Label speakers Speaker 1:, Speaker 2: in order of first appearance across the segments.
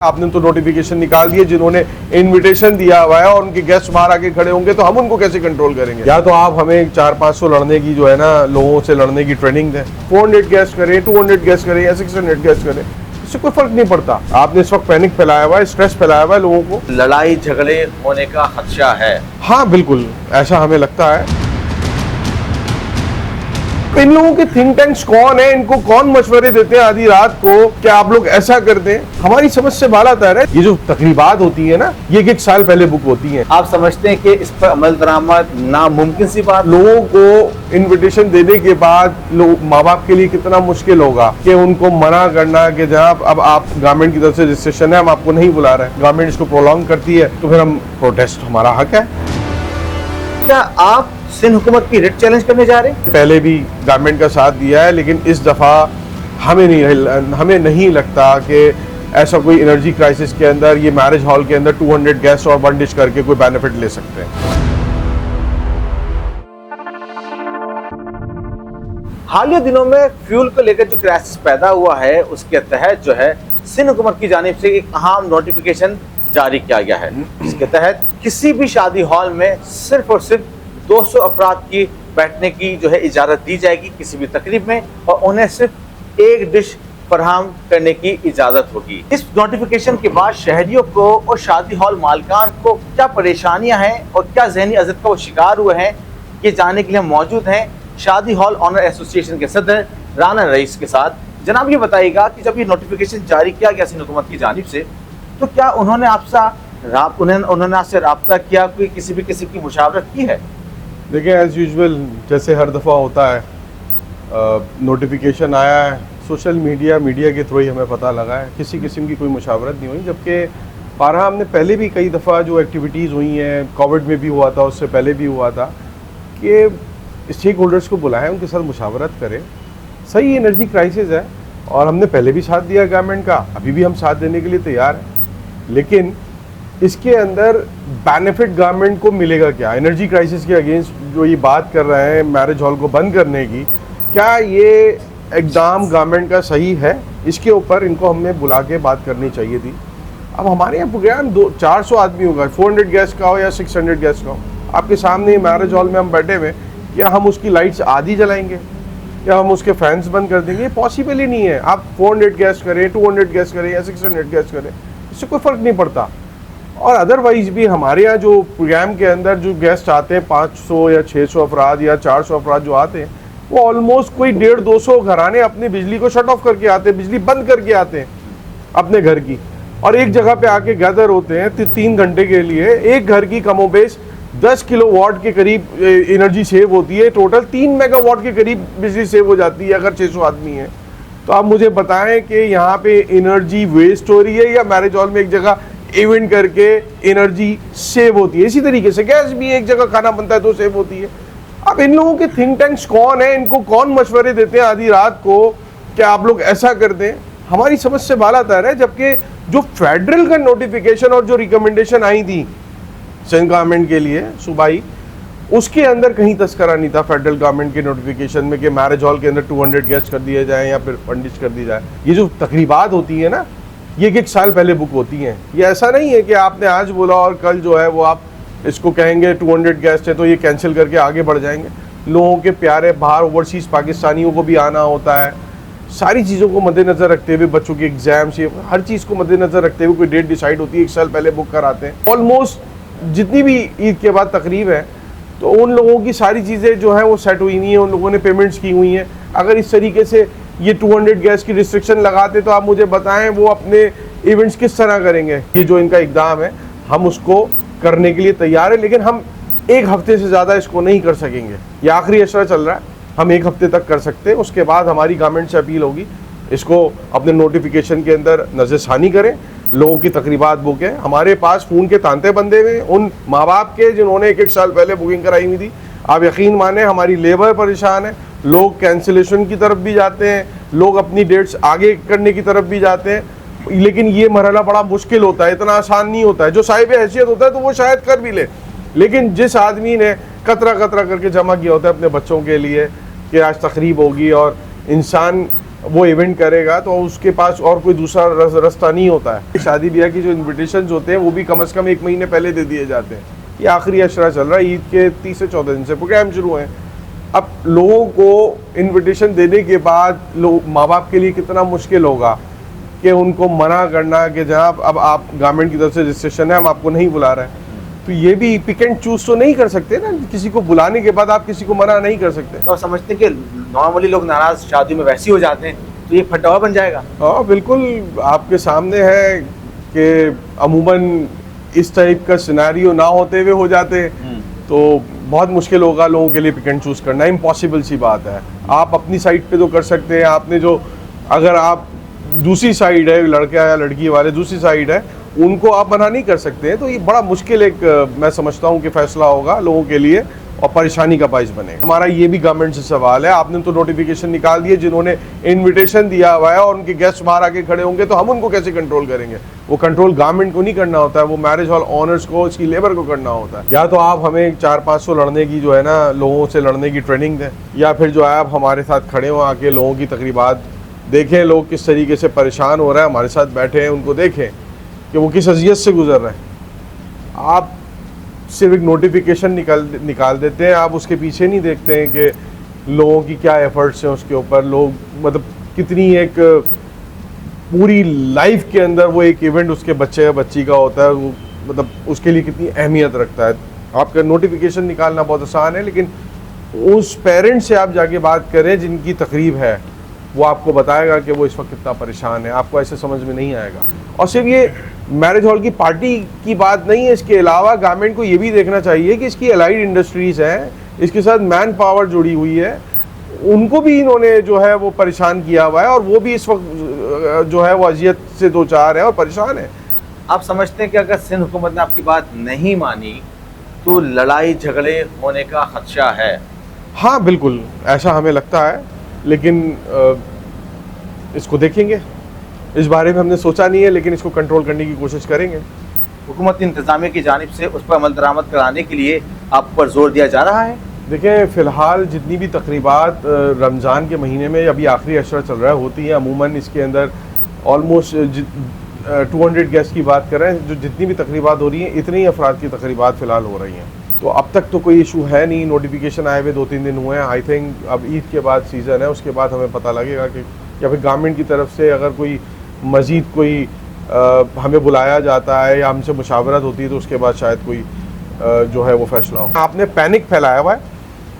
Speaker 1: आपने तो नोटिफिकेशन निकाल दिए, जिन्होंने इनविटेशन दिया हुआ है और उनके गेस्ट बाहर आके खड़े होंगे तो हम उनको कैसे कंट्रोल करेंगे। या तो आप हमें 400-500 लड़ने की जो है ना, लोगों से लड़ने की ट्रेनिंग दें। 400 गेस्ट करें, 200 गेस्ट करें या 600 गेस्ट करें, इससे कोई फर्क नहीं पड़ता। आपने इस वक्त पैनिक फैलाया हुआ है, स्ट्रेस फैलाया हुआ है लोगों को।
Speaker 2: लड़ाई झगड़े होने का खदशा है।
Speaker 1: हाँ बिल्कुल, ऐसा हमें लगता है। इन लोगों के थिंक टैंक्स कौन है, इनको कौन मशवरे देते हैं आधी रात को कि आप लोग ऐसा कर दें। हमारी समझ से बाला तर है। ये जो तकरीबात होती है ना, ये एक साल पहले बुक होती हैं।
Speaker 2: आप समझते हैं कि इस पर अमल दरामद नामुमकिन सी बात?
Speaker 1: लोगों को इनविटेशन देने के बाद लोग, माँ बाप के लिए कितना मुश्किल होगा कि उनको मना करना कि जनाब अब आप गवर्नमेंट की तरफ से रजिस्ट्रेशन है, हम आपको नहीं बुला रहे हैं। गवर्नमेंट इसको प्रोलॉन्ग करती है तो फिर हम प्रोटेस्ट, हमारा हक है।
Speaker 2: क्या आप सिंध हुकूमत की रिट चैलेंज करने जा रहे हैं?
Speaker 1: पहले भी गवर्नमेंट का साथ दिया है, लेकिन इस दफा हमें नहीं लगता कि ऐसा कोई एनर्जी क्राइसिस के अंदर, ये मैरिज हॉल के अंदर 200 गेस्ट और 1 डिश करके कोई बेनिफिट ले सकते हैं।
Speaker 2: हालिया दिनों में फ्यूल को लेकर जो क्राइसिस पैदा हुआ है, उसके तहत जो है सिंध हुकूमत की जानिब से एक अहम नोटिफिकेशन जारी किया गया है। इसके तहत किसी भी शादी हॉल में सिर्फ और सिर्फ 200 अफराद की बैठने की जो है इजाज़त दी जाएगी किसी भी तकरीब में, और उन्हें सिर्फ 1 डिश फराहम करने की इजाज़त होगी। इस नोटिफिकेशन के बाद शहरियों को और शादी हॉल मालिकान को क्या परेशानियां हैं और क्या ज़हनी अज़ब का वो शिकार हुए हैं, ये जानने के लिए मौजूद हैं शादी हॉल ऑनर एसोसिएशन के सदर राना रईस के साथ। जनाब, ये बताइएगा कि जब ये नोटिफिकेशन जारी किया गया सिंध हुकूमत की जानिब से, तो क्या उन्होंने आपसे रब्ता किया, कोई किसी भी किस्म की मुशावरत की है?
Speaker 1: देखिए, एज़ यूजुअल जैसे हर दफ़ा होता है, नोटिफिकेशन आया है, सोशल मीडिया के थ्रू ही हमें पता लगा है, किसी किस्म की कोई मुशावरत नहीं हुई। जबकि बारहा हमने पहले भी कई दफ़ा जो एक्टिविटीज़ हुई हैं, कोविड में भी हुआ था, उससे पहले भी हुआ था, कि स्टेक होल्डर्स को बुलाएं, उनके साथ मुशावरत करें। सही एनर्जी क्राइसिस है और हमने पहले भी साथ दिया गवर्नमेंट का, अभी भी हम साथ देने के लिए तैयार हैं, लेकिन इसके अंदर बेनिफिट गवर्नमेंट को मिलेगा क्या? एनर्जी क्राइसिस के अगेंस्ट जो ये बात कर रहे हैं मैरिज हॉल को बंद करने की, क्या ये इक़दाम गवर्नमेंट का सही है? इसके ऊपर इनको हमने बुला के बात करनी चाहिए थी। अब हमारे यहाँ प्रोग्राम 400 आदमी होगा, 400 गेस्ट का हो या 600 गेस्ट का हो, आपके सामने मैरिज हॉल में हम बैठे हुए, क्या हम उसकी लाइट्स आधी जलाएंगे या हम उसके फैंस बंद कर देंगे? पॉसिबल ही नहीं है। आप 400 गेस्ट करें, 200 गेस्ट करें या 600 गेस्ट करें, इससे कोई फ़र्क नहीं पड़ता। और अदरवाइज भी हमारे यहाँ जो प्रोग्राम के अंदर जो गेस्ट आते हैं, 500 या 600 अफराद या 400 अफराद जो आते हैं, वो ऑलमोस्ट कोई 150-200 घराने अपनी बिजली को शट ऑफ करके आते हैं, बिजली बंद करके आते हैं अपने घर की, और एक जगह पे आके गैदर होते हैं 3 घंटे के लिए। एक घर की कमोबेश 10 किलोवाट के करीब एनर्जी सेव होती है, टोटल 3 मेगावाट के करीब बिजली सेव हो जाती है अगर 600 आदमी है। तो आप मुझे बताएं कि यहाँ पे एनर्जी वेस्ट हो रही है या मैरिज हॉल में एक जगह इवेंट करके एनर्जी सेव होती है? इसी तरीके से गैस भी एक जगह खाना बनता है तो सेव होती है। अब इन लोगों के थिंक टैंक्स कौन है, इनको कौन मशवरे देते हैं आधी रात को कि आप लोग ऐसा कर दें? हमारी समझ से बाला तर है। जबकि जो फेडरल का नोटिफिकेशन और जो रिकमेंडेशन आई थी सिंध गवर्नमेंट के लिए सूबाई, उसके अंदर कहीं तस्करा नहीं था फेडरल गवर्नमेंट के नोटिफिकेशन में कि मैरिज हॉल के अंदर 200 गेस्ट कर दिए जाएं या फिर 1 डिश कर दी जाए। ये जो तकरीबात होती है ना, ये 1 साल पहले बुक होती हैं। ये ऐसा नहीं है कि आपने आज बोला और कल जो है वो आप इसको कहेंगे 200 गेस्ट है तो ये कैंसिल करके आगे बढ़ जाएंगे। लोगों के प्यारे बाहर ओवरसीज़ पाकिस्तानियों को भी आना होता है। सारी चीज़ों को मद्देनज़र रखते हुए, बच्चों के एग्जाम्स, ये हर चीज़ को मद्देनज़र रखते हुए कोई डेट डिसाइड होती है, 1 साल पहले बुक कराते हैं। ऑलमोस्ट जितनी भी ईद के बाद तकरीब है, तो उन लोगों की सारी चीज़ें जो हैं वो सेट हुई नहीं है, उन लोगों ने पेमेंट्स की हुई हैं। अगर इस तरीके से ये 200 गैस की रिस्ट्रिक्शन लगाते तो आप मुझे बताएं वो अपने इवेंट्स किस तरह करेंगे? ये जो इनका इक़दाम है, हम उसको करने के लिए तैयार है, लेकिन हम 1 हफ्ते से ज़्यादा इसको नहीं कर सकेंगे। ये आखिरी अशरा चल रहा है, हम 1 हफ्ते तक कर सकते हैं। उसके बाद हमारी गवर्नमेंट से अपील होगी, इसको अपने नोटिफिकेशन के अंदर नज़रसानी करें, लोगों की तकरीबात बुक है। हमारे पास फ़ोन के तांते बंदे हुए उन माँ बाप के जिन्होंने 1 साल पहले बुकिंग कराई हुई थी। आप यकीन माने हमारी लेबर परेशान है, लोग कैंसिलेशन की तरफ भी जाते हैं, लोग अपनी डेट्स आगे करने की तरफ भी जाते हैं। लेकिन ये मरहला बड़ा मुश्किल होता है, इतना आसान नहीं होता है। जो साहिब हैसियत होता है तो वो शायद कर भी ले, लेकिन जिस आदमी ने कतरा कतरा करके जमा किया होता है अपने बच्चों के लिए कि आज तकरीब होगी और इंसान वो इवेंट करेगा तो उसके पास और कोई दूसरा रास्ता नहीं होता है। शादी ब्याह की जो इन्विटेशंस होते हैं वो भी कम से कम 1 महीने पहले दे दिए जाते हैं। ये आखिरी अशरा चल रहा है, ईद के 30 से 14 दिन से प्रोग्राम शुरू हैं। अब लोगों को इन्विटेशन देने के बाद लोग माँ बाप के लिए कितना मुश्किल होगा कि उनको मना करना कि जनाब अब आप गवर्नमेंट की तरफ से रजिस्ट्रेशन है, हम आपको नहीं बुला रहे हैं। तो ये भी पिक एंड चूज तो नहीं कर सकते ना, किसी को बुलाने के बाद आप किसी को मना नहीं कर सकते।
Speaker 2: तो समझते हैं कि नॉर्मली लोग नाराज शादी में वैसे ही हो जाते हैं, तो ये फटवा बन जाएगा।
Speaker 1: हाँ बिल्कुल, आपके सामने है कि अमूमन इस टाइप का सिनेरियो ना होते हुए हो जाते तो बहुत मुश्किल होगा लोगों के लिए पिक एंड चूज करना, इम्पॉसिबल सी बात है। आप अपनी साइड पे तो कर सकते हैं, आपने जो अगर आप दूसरी साइड है, लड़का या लड़की वाले दूसरी साइड है, उनको आप मना नहीं कर सकते हैं। तो ये बड़ा मुश्किल एक मैं समझता हूँ कि फैसला होगा लोगों के लिए और परेशानी का बाइस बनेगा। हमारा ये भी गवर्नमेंट से सवाल है, आपने तो नोटिफिकेशन निकाल दिए, जिन्होंने इनविटेशन दिया हुआ है और उनके गेस्ट बाहर आके खड़े होंगे तो हम उनको कैसे कंट्रोल करेंगे? वो कंट्रोल गवर्नमेंट को नहीं करना होता है, वो मैरिज हॉल ऑनर्स को, उसकी लेबर को करना होता है। या तो आप हमें 400-500 लड़ने की जो है ना, लोगों से लड़ने की ट्रेनिंग दें, या फिर जो है आप हमारे साथ खड़े हो आके लोगों की तकरीबात देखें, लोग किस तरीके से परेशान हो रहे हैं, हमारे साथ बैठे हैं, उनको देखें कि वो किस अजियत से गुजर रहे हैं। आप सिर्फ एक नोटिफिकेशन निकाल देते हैं, आप उसके पीछे नहीं देखते हैं कि लोगों की क्या एफर्ट्स हैं उसके ऊपर, लोग मतलब कितनी एक पूरी लाइफ के अंदर वो एक इवेंट उसके बच्चे या बच्ची का होता है, वो मतलब उसके लिए कितनी अहमियत रखता है। आपका नोटिफिकेशन निकालना बहुत आसान है, लेकिन उस पेरेंट्स से आप जाके बात करें जिनकी तकरीब है, वो आपको बताएगा कि वो इस वक्त कितना परेशान है, आपको ऐसे समझ में नहीं आएगा। और सिर्फ ये मैरिज हॉल की पार्टी की बात नहीं है, इसके अलावा गवर्नमेंट को ये भी देखना चाहिए कि इसकी अलाइड इंडस्ट्रीज़ हैं, इसके साथ मैन पावर जुड़ी हुई है, उनको भी इन्होंने जो है वो परेशान किया हुआ है और वो भी इस वक्त जो है वो अजियत से दो चार है और परेशान है।
Speaker 2: आप समझते हैं कि अगर सिंध हुकूमत ने आपकी बात नहीं मानी तो लड़ाई झगड़े होने का खदशा है?
Speaker 1: हाँ बिल्कुल, ऐसा हमें लगता है, लेकिन इसको देखेंगे। इस बारे में हमने सोचा नहीं है, लेकिन इसको कंट्रोल करने की कोशिश करेंगे।
Speaker 2: हुकूमती इंतजामिया की जानिब से उस पर अमल दरामद कराने के लिए आप पर जोर दिया जा रहा है?
Speaker 1: देखें, फ़िलहाल जितनी भी तकरीबात रमज़ान के महीने में अभी आखिरी अशरा चल रहा है होती है, अमूमन इसके अंदर ऑलमोस्ट 200 गेस्ट की बात कर रहे हैं, जो जितनी भी तकरीबात हो रही हैं इतनी ही अफराद की तकरीबात फ़िलहाल हो रही हैं। तो अब तक तो कोई इशू है नहीं, नोटिफिकेशन आए हुए 2-3 दिन हुए हैं। आई थिंक अब ईद के बाद सीज़न है, उसके बाद हमें पता लगेगा कि या फिर गवर्नमेंट की तरफ से अगर कोई मज़ीद कोई हमें बुलाया जाता है या हमसे मुशावरत होती है तो उसके बाद शायद कोई जो है वो फैसला हो। आपने पैनिक फैलाया हुआ है,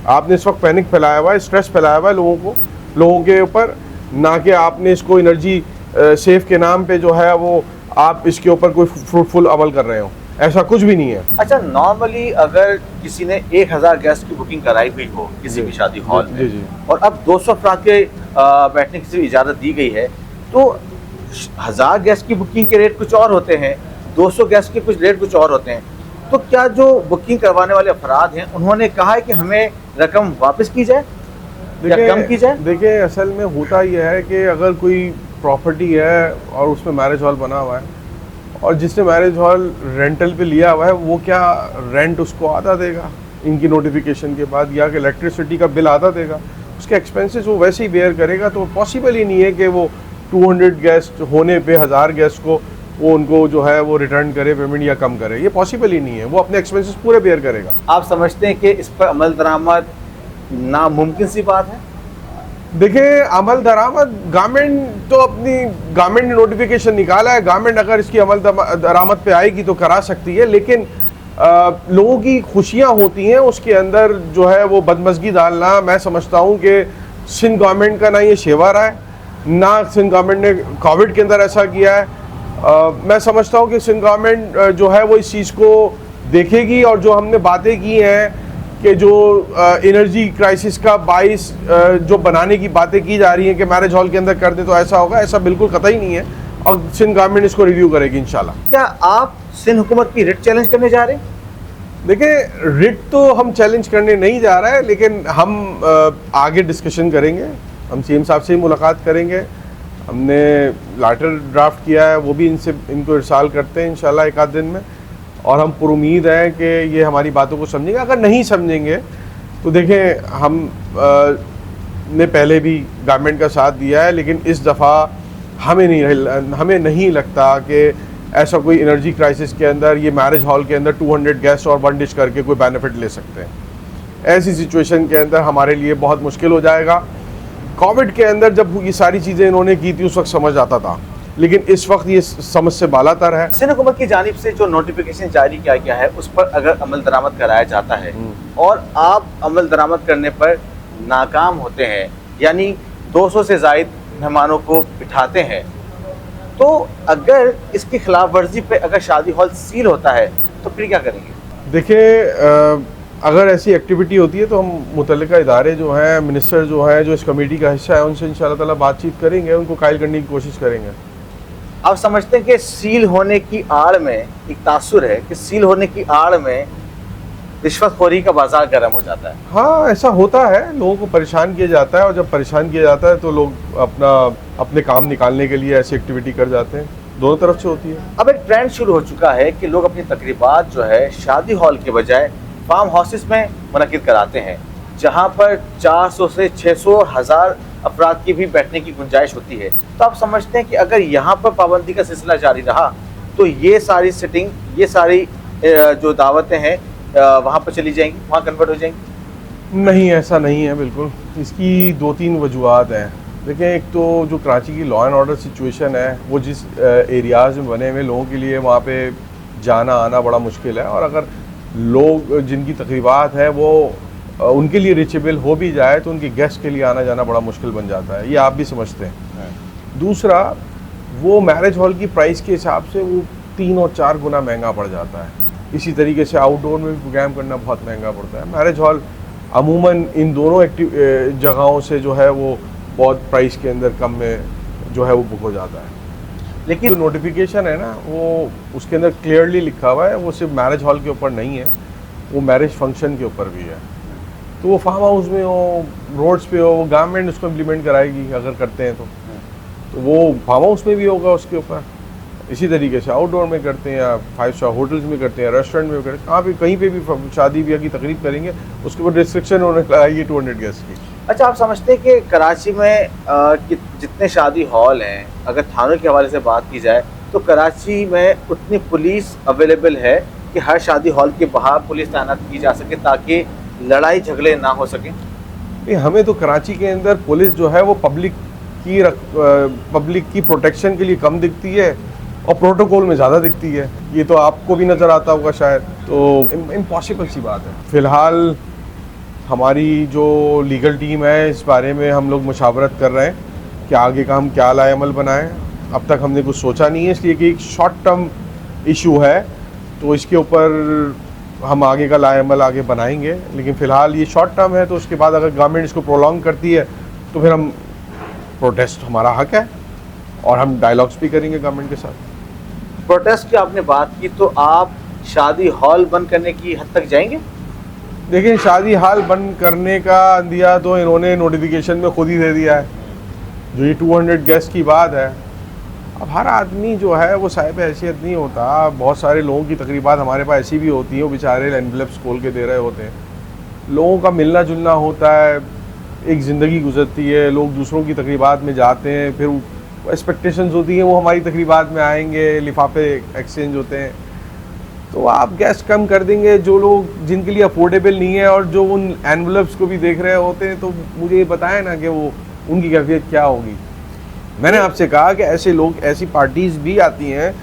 Speaker 1: आपने इस वक्त पैनिक फैलाया हुआ है, स्ट्रेस फैलाया हुआ है लोगों के ऊपर, ना कि आपने इसको एनर्जी सेफ के नाम पे जो है वो आप इसके ऊपर कोई फ्रूटफुल अमल कर रहे हो, ऐसा कुछ भी नहीं है।
Speaker 2: अच्छा, नॉर्मली अगर किसी ने 1000 गेस्ट की बुकिंग कराई हुई हो किसी भी शादी हॉल में,
Speaker 1: जी
Speaker 2: और अब 200 अफराद के बैठने की सिर्फ इजाज़त दी गई है, तो 1000 गेस्ट की बुकिंग के रेट कुछ और होते हैं, 200 गेस्ट के कुछ रेट कुछ और होते हैं। तो क्या जो बुकिंग करवाने वाले अफराद हैं उन्होंने कहा है कि हमें रकम वापस की जाए या कम की जाए?
Speaker 1: देखिए, असल में होता यह है कि अगर कोई प्रॉपर्टी है और उसमें मैरिज हॉल बना हुआ है और जिसने मैरिज हॉल रेंटल पे लिया हुआ है, वो क्या रेंट उसको आधा देगा इनकी नोटिफिकेशन के बाद, या कि इलेक्ट्रिसिटी का बिल आधा देगा? उसके एक्सपेंसेस वो वैसे ही बेयर करेगा। तो पॉसिबल ही नहीं है कि वो 200 गेस्ट होने पे 1000 गेस्ट को वो उनको जो है वो रिटर्न करे पेमेंट या कम करे, ये पॉसिबल ही नहीं है। वो अपने एक्सपेंसेस पूरे बेयर करेगा।
Speaker 2: आप समझते हैं कि इस पर अमल दरामद नामुमकिन सी बात है?
Speaker 1: देखिए, अमल दरामद गवर्नमेंट ने नोटिफिकेशन निकाला है, गवर्नमेंट अगर इसकी अमल दरामद पे आएगी तो करा सकती है, लेकिन लोगों की खुशियां होती हैं उसके अंदर जो है वो बदमज़गी डालना, मैं समझता हूं कि सिंध गवर्नमेंट का ना ये शेवा रहा है, ना सिंध गवर्नमेंट ने कोविड के अंदर ऐसा किया है। मैं समझता हूं कि सिंध गवर्नमेंट जो है वो इस चीज़ को देखेगी, और जो हमने बातें की हैं कि जो एनर्जी क्राइसिस का बाइस जो बनाने की बातें की जा रही हैं कि मैरिज हॉल के अंदर कर दे तो ऐसा होगा, ऐसा बिल्कुल कतई नहीं है, और सिंध गवर्नमेंट इसको रिव्यू करेगी इंशाल्लाह।
Speaker 2: क्या आप सिंध हुकूमत की रिट चैलेंज करने जा रहे हैं?
Speaker 1: देखिए, रिट तो हम चैलेंज करने नहीं जा रहे हैं, लेकिन हम आगे डिस्कशन करेंगे। हम सीएम साहब से ही मुलाकात करेंगे, हमने लेटर ड्राफ्ट किया है, वो भी इनको इरसाल करते हैं इंशाल्लाह एक आध दिन में, और हम पुरुमीद हैं कि ये हमारी बातों को समझेंगे। अगर नहीं समझेंगे तो देखें, हम ने पहले भी गवर्नमेंट का साथ दिया है, लेकिन इस दफ़ा हमें नहीं लगता कि ऐसा कोई एनर्जी क्राइसिस के अंदर ये मैरिज हॉल के अंदर 200 गेस्ट और 1 डिश करके कोई बेनिफिट ले सकते हैं। ऐसी सिचुएशन के अंदर हमारे लिए बहुत मुश्किल हो जाएगा। कोविड के अंदर जब ये सारी चीज़ें इन्होंने की थी उस वक्त समझ आता था, लेकिन इस वक्त ये समझ से बालातर है।
Speaker 2: सिंध हुकूमत की जानिब से जो नोटिफिकेशन जारी किया गया है उस पर अगर अमल दरामद कराया जाता है और आप अमल दरामद करने पर नाकाम होते हैं, यानी 200 से ज़ायद मेहमानों को बिठाते हैं, तो अगर इसकी खिलाफ वर्जी पे अगर शादी हॉल सील होता है तो फिर क्या करेंगे?
Speaker 1: देखिए, अगर ऐसी एक्टिविटी होती है तो हम मुतल्लिका इदारे जो हैं, मिनिस्टर जो है, जो इस कमेटी का हिस्सा है, उनसे इंशाअल्लाह ताला बातचीत करेंगे, उनको कायल करने की कोशिश करेंगे।
Speaker 2: आप समझते हैं कि सील होने की आड़ में एक तासुर है कि सील होने की आड़ में रिश्वतखोरी का बाजार गर्म हो जाता है?
Speaker 1: हाँ, ऐसा होता है, लोगों को परेशान किया जाता है, और जब परेशान किया जाता है तो लोग अपने काम निकालने के लिए ऐसी एक्टिविटी कर जाते हैं। दोनों तरफ से होती है।
Speaker 2: अब एक ट्रेंड शुरू हो चुका है कि लोग अपनी तकरीबात जो है शादी हॉल के बजाय फार्म हाउसेस में मुनक्किद कराते हैं, जहां पर 400 से 600 1000 अफराद की भी बैठने की गुंजाइश होती है। तो आप समझते हैं कि अगर यहाँ पर पाबंदी का सिलसिला जारी रहा तो ये सारी सिटिंग, ये सारी जो दावतें हैं वहाँ पर चली जाएंगी, वहाँ कन्वर्ट हो जाएंगी?
Speaker 1: नहीं, ऐसा नहीं है बिल्कुल। इसकी 2-3 वजूहत हैं। देखें, एक तो जो कराची की लॉ एंड ऑर्डर सिचुएशन है, वो जिस एरियाज़ में बने हुए लोगों के लिए वहाँ पे जाना आना बड़ा मुश्किल है, और अगर लोग जिनकी तकरीबात है वो उनके लिए रीचेबल हो भी जाए तो उनके गेस्ट के लिए आना जाना बड़ा मुश्किल बन जाता है, ये आप भी समझते हैं। दूसरा, वो मैरिज हॉल की प्राइस के हिसाब से वो 3 और 4 गुना महंगा पड़ जाता है। इसी तरीके से आउटडोर में भी प्रोग्राम करना बहुत महंगा पड़ता है। मैरिज हॉल अमूमन इन दोनों जगहों से जो है वो बहुत प्राइस के अंदर कम में जो है वो बुक हो जाता है। लेकिन जो नोटिफिकेशन है ना, वो उसके अंदर क्लियरली लिखा हुआ है, वो सिर्फ मैरिज हॉल के ऊपर नहीं है, वो मैरिज फंक्शन के ऊपर भी है। तो वो फार्म हाउस में हो, रोड्स पे हो, वो गवर्नमेंट उसको इम्प्लीमेंट कराएगी अगर करते हैं तो वो फार्म हाउस में भी होगा उसके ऊपर। इसी तरीके से आउटडोर में करते हैं, या 5 स्टार होटल्स में करते हैं, रेस्टोरेंट में करते हैं, कहाँ पे कहीं पे भी शादी ब्याह की तकरीब करेंगे उसके ऊपर रिस्ट्रिक्शन होने लगाएगी 200 गेस्ट की।
Speaker 2: अच्छा, आप समझते हैं कि कराची में जितने शादी हॉल हैं, अगर थानों के हवाले से बात की जाए तो कराची में उतनी पुलिस अवेलेबल है कि हर शादी हॉल के बाहर पुलिस तैनात की जा सके ताकि लड़ाई झगड़े ना हो सकें?
Speaker 1: हमें तो कराची के अंदर पुलिस जो है वो पब्लिक की प्रोटेक्शन के लिए कम दिखती है और प्रोटोकॉल में ज़्यादा दिखती है। ये तो आपको भी नज़र आता होगा शायद, तो इम्पॉसिबल सी बात है। फ़िलहाल हमारी जो लीगल टीम है इस बारे में हम लोग मुशावरत कर रहे हैं कि आगे का हम क्या लाए अमल बनाएं। अब तक हमने कुछ सोचा नहीं है, इसलिए कि एक शॉर्ट टर्म इशू है, तो इसके ऊपर हम आगे का लाए अमल आगे बनाएंगे। लेकिन फ़िलहाल ये शॉर्ट टर्म है, तो उसके बाद अगर गवर्नमेंट इसको प्रोलॉन्ग करती है तो फिर हम प्रोटेस्ट, हमारा हक है, और हम डायलॉग्स भी करेंगे गवर्नमेंट के साथ।
Speaker 2: प्रोटेस्ट की आपने बात की, तो आप शादी हॉल बंद करने की हद तक जाएंगे?
Speaker 1: देखिए, शादी हॉल बंद करने का दिया तो इन्होंने नोटिफिकेशन में खुद ही दे दिया है। जो ये 200 गेस्ट की बात है, अब हर आदमी जो है वो साहिब हैसियत नहीं होता। बहुत सारे लोगों की तकरीबात हमारे पास ऐसी भी होती हैं, वो बेचारे एनवलप्स खोल के दे रहे होते हैं। लोगों का मिलना जुलना होता है, एक ज़िंदगी गुजरती है, लोग दूसरों की तकरीबात में जाते हैं, फिर एक्सपेक्टेशंस होती हैं वो हमारी तकरीबात में आएंगे, लिफाफे एक्सचेंज होते हैं। तो आप गेस्ट कम कर देंगे, जो लोग जिनके लिए अफोर्डेबल नहीं है और जो उन एनवलप्स को भी देख रहे होते हैं, तो मुझे ये बताएं ना कि वो उनकी कैफियत क्या होगी। मैंने आपसे कहा कि ऐसे लोग, ऐसी पार्टीज़ भी आती हैं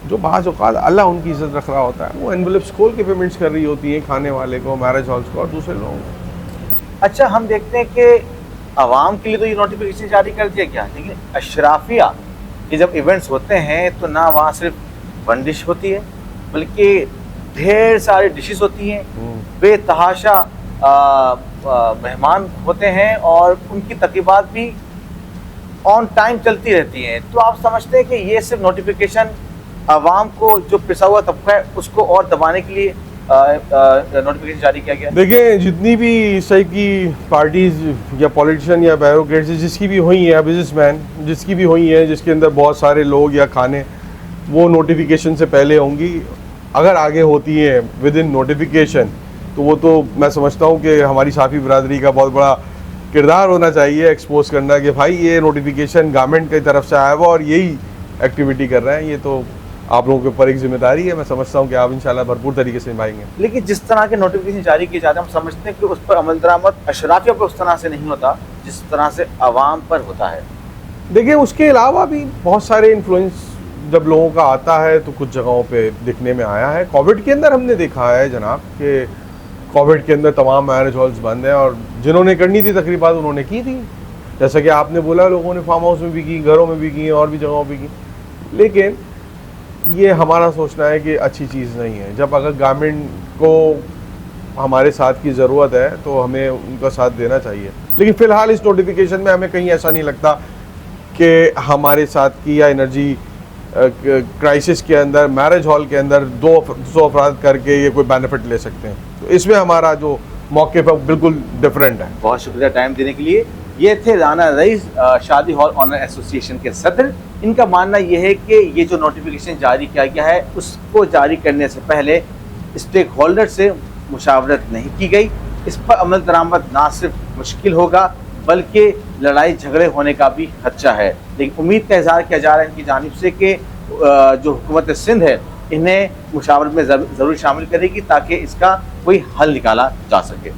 Speaker 1: जो बाज़ औक़ात अल्लाह उनकी इज़्ज़त रख रहा होता है, वो एनवलप्स खोल के पेमेंट्स कर रही होती हैं खाने वाले को, मैरिज हॉल्स को और दूसरे लोगों को।
Speaker 2: अच्छा, हम देखते हैं कि आवाम के लिए तो ये नोटिफिकेशन जारी कर दिया गया, लेकिन अशराफिया के जब इवेंट्स होते हैं तो ना वहाँ सिर्फ 1 डिश होती है, बल्कि ढेर सारी डिशेस होती हैं, बेतहाशा मेहमान होते हैं और उनकी तकरीबात भी ऑन टाइम चलती रहती हैं। तो आप समझते हैं कि ये सिर्फ नोटिफिकेशन आवाम को, जो पिसा हुआ तबका है, उसको और दबाने के लिए नोटिफिकेशन जारी किया गया?
Speaker 1: देखिए, जितनी भी इस टाइप की पार्टीज़ या पॉलिटिशियन या ब्यूरोक्रेट्स जिसकी भी हुई हैं, या बिजनेसमैन जिसकी भी हुई हैं, जिसके अंदर बहुत सारे लोग या खाने, वो नोटिफिकेशन से पहले होंगी। अगर आगे होती है विद इन नोटिफिकेशन, तो वो तो मैं समझता हूँ कि हमारी साफ़ी बरादरी का बहुत बड़ा किरदार होना चाहिए एक्सपोज करना कि भाई ये नोटिफिकेशन गवर्नमेंट की तरफ से आया हुआ और यही एक्टिविटी कर रहे हैं, ये तो आप लोगों के ऊपर एक जिम्मेदारी है। मैं समझता हूँ कि आप इंशाल्लाह भरपूर तरीके से निभाएंगे।
Speaker 2: लेकिन जिस तरह के नोटिफिकेशन जारी किए जाते हैं, हम समझते हैं कि उस पर अमल दरामद अशराफिया पर उस तरह से नहीं होता जिस तरह से आवाम पर होता है।
Speaker 1: देखिए उसके अलावा भी बहुत सारे इन्फ्लुएंस जब लोगों का आता है तो कुछ जगहों पे दिखने में आया है। कोविड के अंदर हमने देखा है जनाब कि कोविड के अंदर तमाम मैरिज हॉल्स बंद हैं और जिन्होंने करनी थी तकरीबात उन्होंने की थी, जैसा कि आपने बोला लोगों ने फार्म हाउस में भी की, घरों में भी की और भी जगहों पे की। लेकिन ये हमारा सोचना है कि अच्छी चीज़ नहीं है। जब अगर गवर्नमेंट को हमारे साथ की ज़रूरत है तो हमें उनका साथ देना चाहिए। लेकिन फ़िलहाल इस नोटिफिकेशन में हमें कहीं ऐसा नहीं लगता कि हमारे साथ की या एनर्जी क्राइसिस के अंदर मैरिज हॉल के अंदर 200 अफराद करके ये कोई बेनिफिट ले सकते हैं। तो इसमें हमारा जो मौक़िफ़ है बिल्कुल डिफरेंट है।
Speaker 2: बहुत शुक्रिया टाइम देने के लिए। ये थे राना रईस, शादी हॉल ऑनर एसोसिएशन के सदर। इनका मानना यह है कि ये जो नोटिफिकेशन जारी किया गया है उसको जारी करने से पहले स्टेक होल्डर से मुशावरत नहीं की गई। इस पर अमल दरामद ना सिर्फ मुश्किल होगा बल्कि लड़ाई झगड़े होने का भी खदशा है। लेकिन उम्मीद का इजहार किया जा रहा है इनकी जानिब से कि जो हुकूमत सिंध है इन्हें मुशावरत में ज़रूर शामिल करेगी ताकि इसका कोई हल निकाला जा सके।